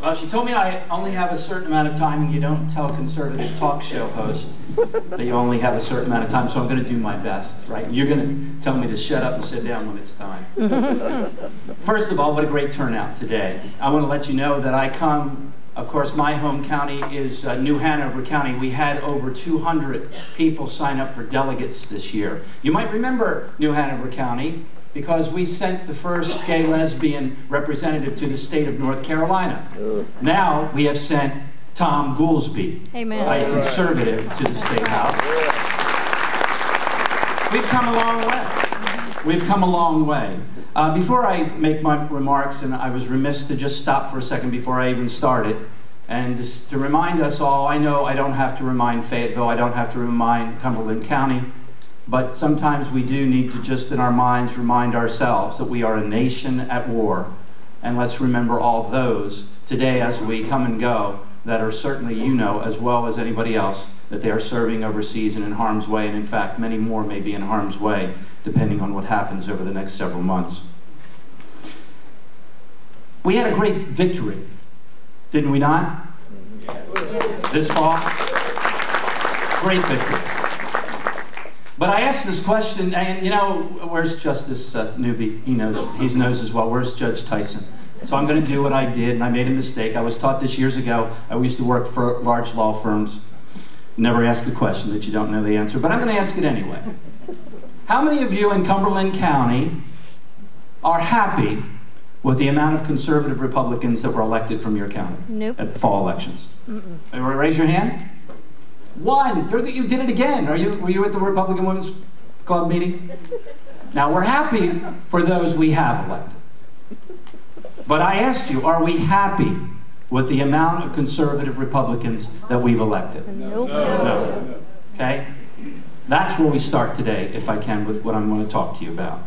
Well, she told me I only have a certain amount of time, and you don't tell conservative talk show hosts that you only have a certain amount of time, so I'm going to do my best, right? You're going to tell me to shut up and sit down when it's time. First of all, what a great turnout today. I want to let you know that I come, of course, my home county is New Hanover County. We had over 200 people sign up for delegates this year. You might remember New Hanover County, because we sent the first gay lesbian representative to the state of North Carolina. Now we have sent Tom Goolsbee, a conservative, to the State House. We've come a long way. We've come a long way. Before I make my remarks, and I was remiss to just stop for a second before I even started, and just to remind us all, I know I don't have to remind Fayetteville, I don't have to remind Cumberland County, but sometimes we do need to just in our minds remind ourselves that we are a nation at war. And let's remember all those today as we come and go that are certainly, you know, as well as anybody else, that they are serving overseas and in harm's way. And in fact, many more may be in harm's way, depending on what happens over the next several months. We had a great victory, didn't we not? This fall? Great victory. But I asked this question, and you know, where's Justice Newby? He knows as well. Where's Judge Tyson? So I'm going to do what I did, and I made a mistake. I was taught this years ago. I used to work for large law firms. Never ask a question that you don't know the answer, but I'm going to ask it anyway. How many of you in Cumberland County are happy with the amount of conservative Republicans that were elected from your county at fall elections? Raise your hand. One. You did it again. Were you at the Republican Women's Club meeting? Now, we're happy for those we have elected. But I asked you, are we happy with the amount of conservative Republicans that we've elected? No. Okay? That's where we start today, if I can, with what I'm going to talk to you about.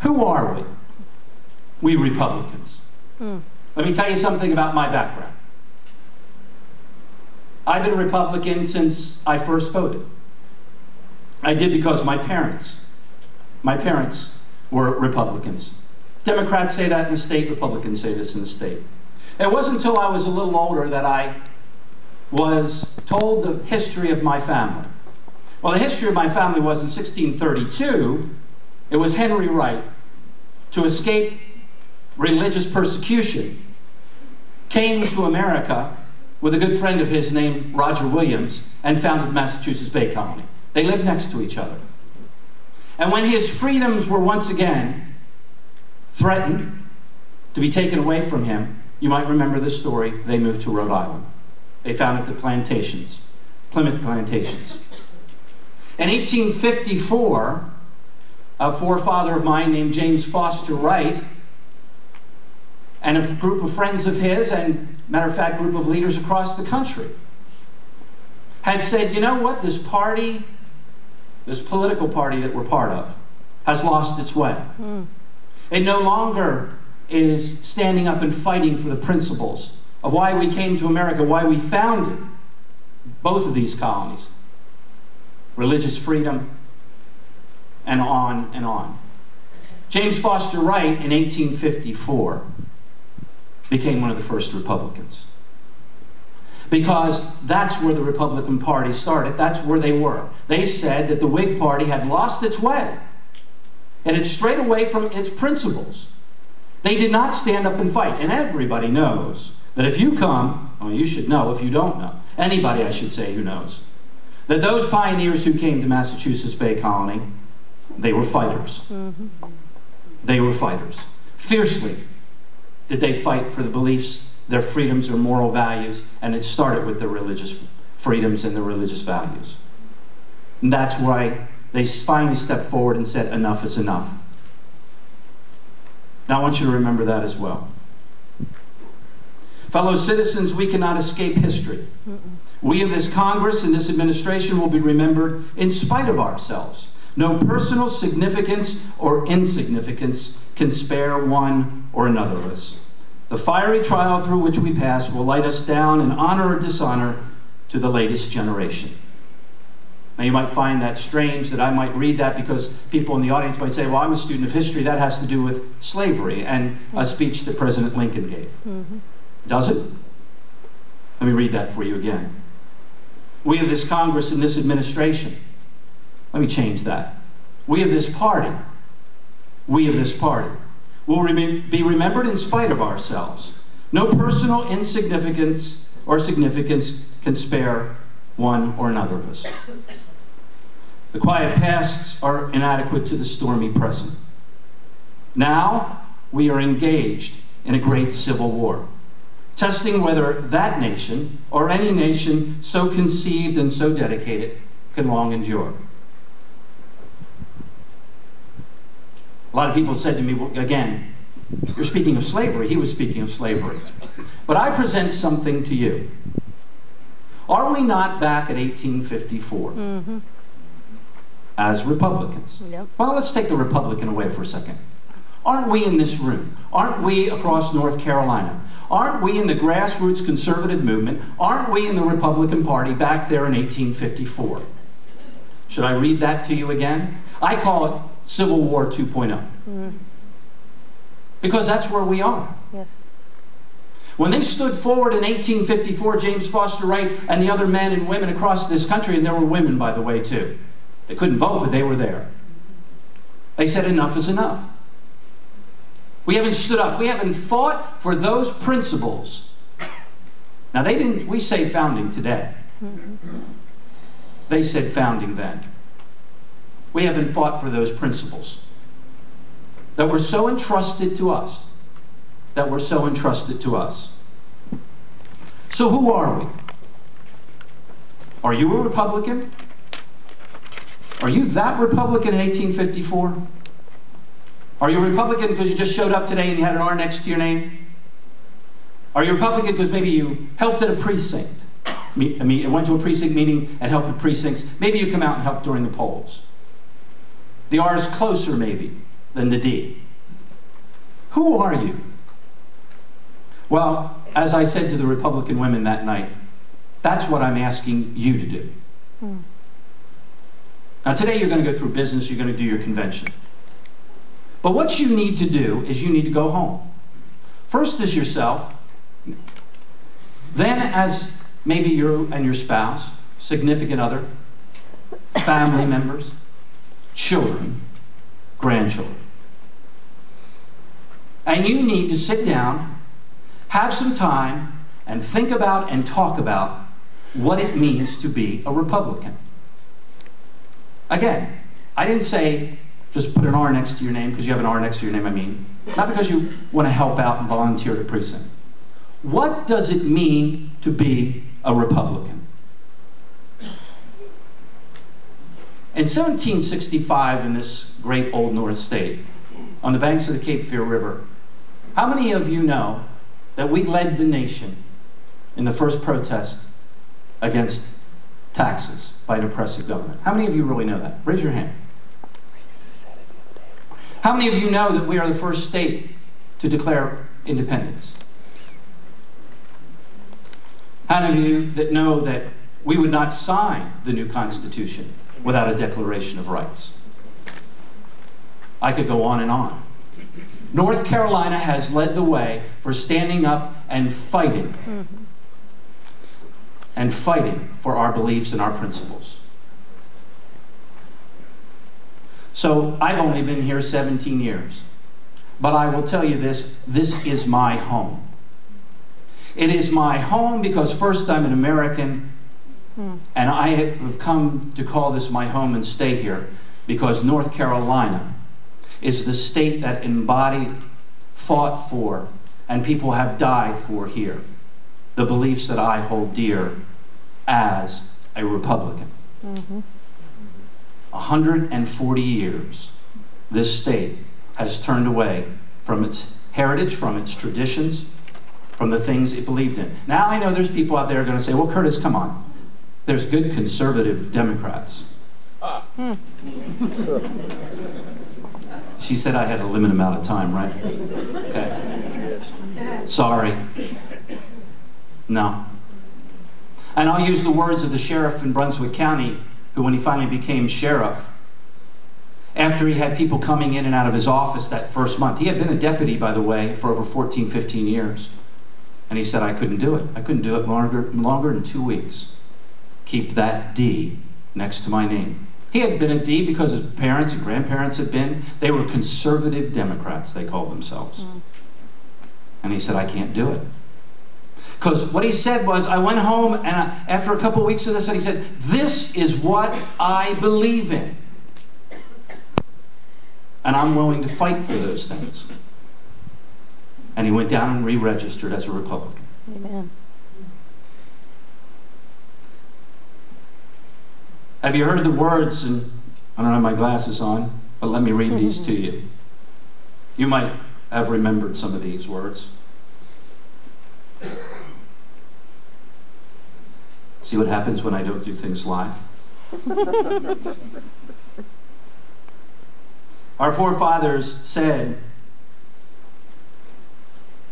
Who are we? We Republicans. Let me tell you something about my background. I've been a Republican since I first voted. I did because my parents were Republicans. Democrats say that in the state, Republicans say this in the state. It wasn't until I was a little older that I was told the history of my family. Well, the history of my family was in 1632, it was Henry Wright, to escape religious persecution, came to America with a good friend of his named Roger Williams and founded Massachusetts Bay Colony. They lived next to each other. And when his freedoms were once again threatened to be taken away from him, you might remember this story, they moved to Rhode Island. They founded the plantations, Plymouth Plantations. In 1854, a forefather of mine named James Foster Wright and a group of friends of his, and matter of fact, group of leaders across the country, had said, you know what, this party, this political party that we're part of, has lost its way. It no longer is standing up and fighting for the principles of why we came to America, why we founded both of these colonies. Religious freedom, and on and on. James Foster Wright, in 1854, became one of the first Republicans. Because that's where the Republican Party started. That's where they were. They said that the Whig Party had lost its way. It had strayed away from its principles. They did not stand up and fight. And everybody knows that if you come, well, you should know if you don't know, anybody I should say who knows, that those pioneers who came to Massachusetts Bay Colony, they were fighters. They were fighters. Fiercely did they fight for the beliefs, their freedoms, their moral values, and it started with their religious freedoms and their religious values. And that's why they finally stepped forward and said, enough is enough. Now I want you to remember that as well. Fellow citizens, we cannot escape history. We of this Congress and this administration will be remembered in spite of ourselves. No personal significance or insignificance can spare one or another of us. The fiery trial through which we pass will light us down in honor or dishonor to the latest generation. Now you might find that strange that I might read that, because people in the audience might say, well, I'm a student of history, that has to do with slavery and a speech that President Lincoln gave. Does it? Let me read that for you again. We of this Congress and this administration, let me change that. We of this party, we of this party, will be remembered in spite of ourselves. No personal insignificance or significance can spare one or another of us. The quiet pasts are inadequate to the stormy present. Now we are engaged in a great civil war, testing whether that nation or any nation so conceived and so dedicated can long endure. A lot of people said to me, well, again, you're speaking of slavery. He was speaking of slavery. But I present something to you. Are we not back at 1854 as Republicans? Yep. Well, let's take the Republican away for a second. Aren't we in this room? Aren't we across North Carolina? Aren't we in the grassroots conservative movement? Aren't we in the Republican Party back there in 1854? Should I read that to you again? I call it Civil War 2.0. Because that's where we are. Yes. When they stood forward in 1854, James Foster Wright and the other men and women across this country, and there were women, by the way, too. They couldn't vote, but they were there. They said enough is enough. We haven't stood up. We haven't fought for those principles. Now, they didn't, we say founding today. They said founding then. We haven't fought for those principles that were so entrusted to us. That were so entrusted to us. So who are we? Are you a Republican? Are you that Republican in 1854? Are you a Republican because you just showed up today and you had an R next to your name? Are you a Republican because maybe you helped at a precinct? I mean, went to a precinct meeting and helped at precincts. Maybe you come out and helped during the polls. The R is closer, maybe, than the D. Who are you? Well, as I said to the Republican women that night, that's what I'm asking you to do. Now, today you're going to go through business, you're going to do your convention. But what you need to do is you need to go home. First as yourself, then as maybe you and your spouse, significant other, family members, children, grandchildren. And you need to sit down, have some time, and think about and talk about what it means to be a Republican. Again, I didn't say just put an R next to your name because you have an R next to your name, I mean. Not because you want to help out and volunteer at a precinct. What does it mean to be a Republican? In 1765, in this great Old North state, on the banks of the Cape Fear River, how many of you know that we led the nation in the first protest against taxes by an oppressive government? How many of you really know that? Raise your hand. How many of you know that we are the first state to declare independence? How many of you that know that we would not sign the new Constitution without a Declaration of Rights? I could go on and on. North Carolina has led the way for standing up and fighting. And fighting for our beliefs and our principles. So I've only been here 17 years. But I will tell you this is my home. It is my home because first I'm an American, and I have come to call this my home and stay here because North Carolina is the state that embodied, fought for, and people have died for here, the beliefs that I hold dear as a Republican. 140 years, this state has turned away from its heritage, from its traditions, from the things it believed in. Now I know there's people out there going to say, well, Curtis, come on. There's good conservative Democrats. She said I had a limited amount of time, right? Okay. Sorry. No. And I'll use the words of the sheriff in Brunswick County, who when he finally became sheriff, after he had people coming in and out of his office that first month, he had been a deputy, by the way, for over 14, 15 years. And he said, I couldn't do it. I couldn't do it longer than 2 weeks. Keep that D next to my name. He had been a D because his parents and grandparents had been. They were conservative Democrats, they called themselves. And he said, I can't do it. Because what he said was, I went home and after a couple of weeks of this, he said, this is what I believe in. And I'm willing to fight for those things. And he went down and re-registered as a Republican. Amen. Have you heard the words, and I don't have my glasses on, but let me read these to you. You might have remembered some of these words. See what happens when I don't do things live? Our forefathers said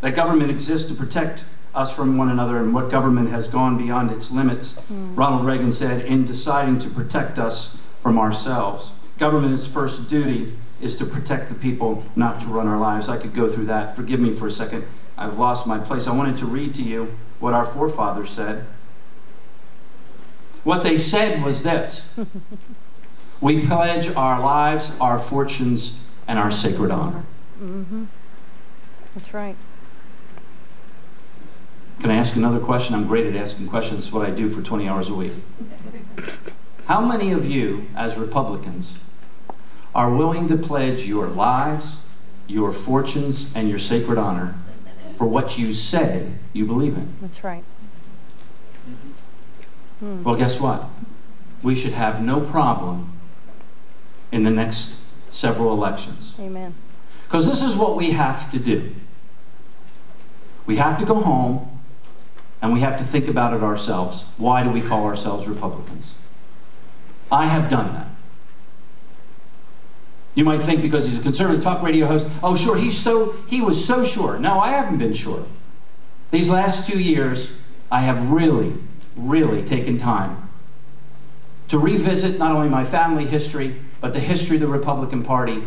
that government exists to protect us from one another, and what government has gone beyond its limits. Ronald Reagan said, in deciding to protect us from ourselves. Government's first duty is to protect the people, not to run our lives. I could go through that. Forgive me for a second. I've lost my place. I wanted to read to you what our forefathers said. What they said was this. We pledge our lives, our fortunes, and our sacred honor. That's right. Can I ask another question? I'm great at asking questions. It's what I do for 20 hours a week. How many of you, as Republicans, are willing to pledge your lives, your fortunes, and your sacred honor for what you say you believe in? That's right. Well, guess what? We should have no problem in the next several elections. Amen. Because this is what we have to do. We have to go home and we have to think about it ourselves. Why do we call ourselves Republicans? I have done that. You might think because he's a conservative talk radio host, oh sure, he was so sure. No, I haven't been sure. These last 2 years, I have really taken time to revisit not only my family history, but the history of the Republican Party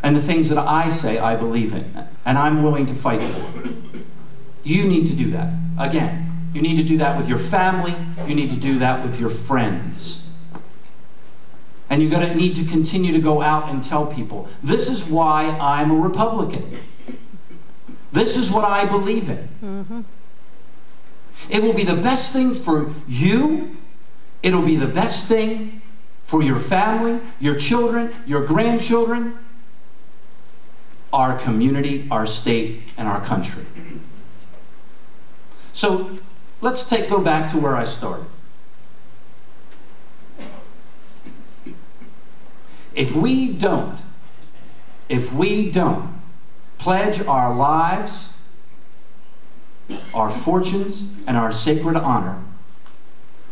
and the things that I say I believe in, and I'm willing to fight for. You need to do that. Again, you need to do that with your family, you need to do that with your friends. And you're going to need to continue to go out and tell people, this is why I'm a Republican. This is what I believe in. It will be the best thing for you. It'll be the best thing for your family, your children, your grandchildren, our community, our state, and our country. So let's go back to where I started. If we don't pledge our lives, our fortunes, and our sacred honor,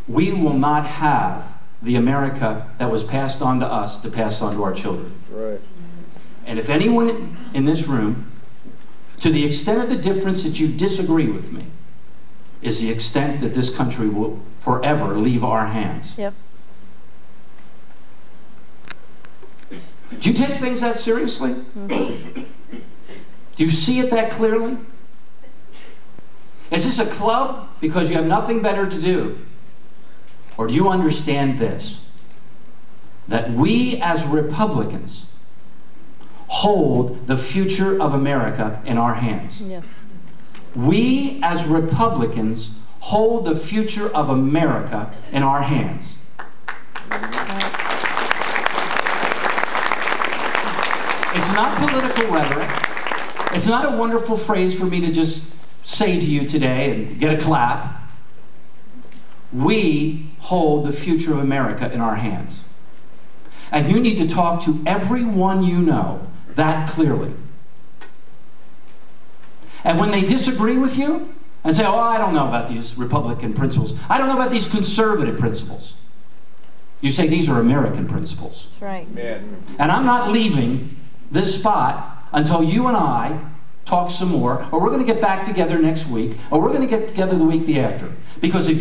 we will not have the America that was passed on to us to pass on to our children. Right. And if anyone in this room, to the extent of the difference that you disagree with me, is the extent that this country will forever leave our hands. Yep. Do you take things that seriously? Do you see it that clearly? Is this a club because you have nothing better to do? Or do you understand this? That we as Republicans hold the future of America in our hands. Yes. We as Republicans hold the future of America in our hands. It's not political rhetoric. It's not a wonderful phrase for me to just say to you today and get a clap. We hold the future of America in our hands. And you need to talk to everyone you know that clearly. And when they disagree with you and say, oh, I don't know about these Republican principles. I don't know about these conservative principles. You say these are American principles. That's right. Amen. And I'm not leaving this spot until you and I talk some more, or we're going to get back together next week, or we're going to get together the week after. Because if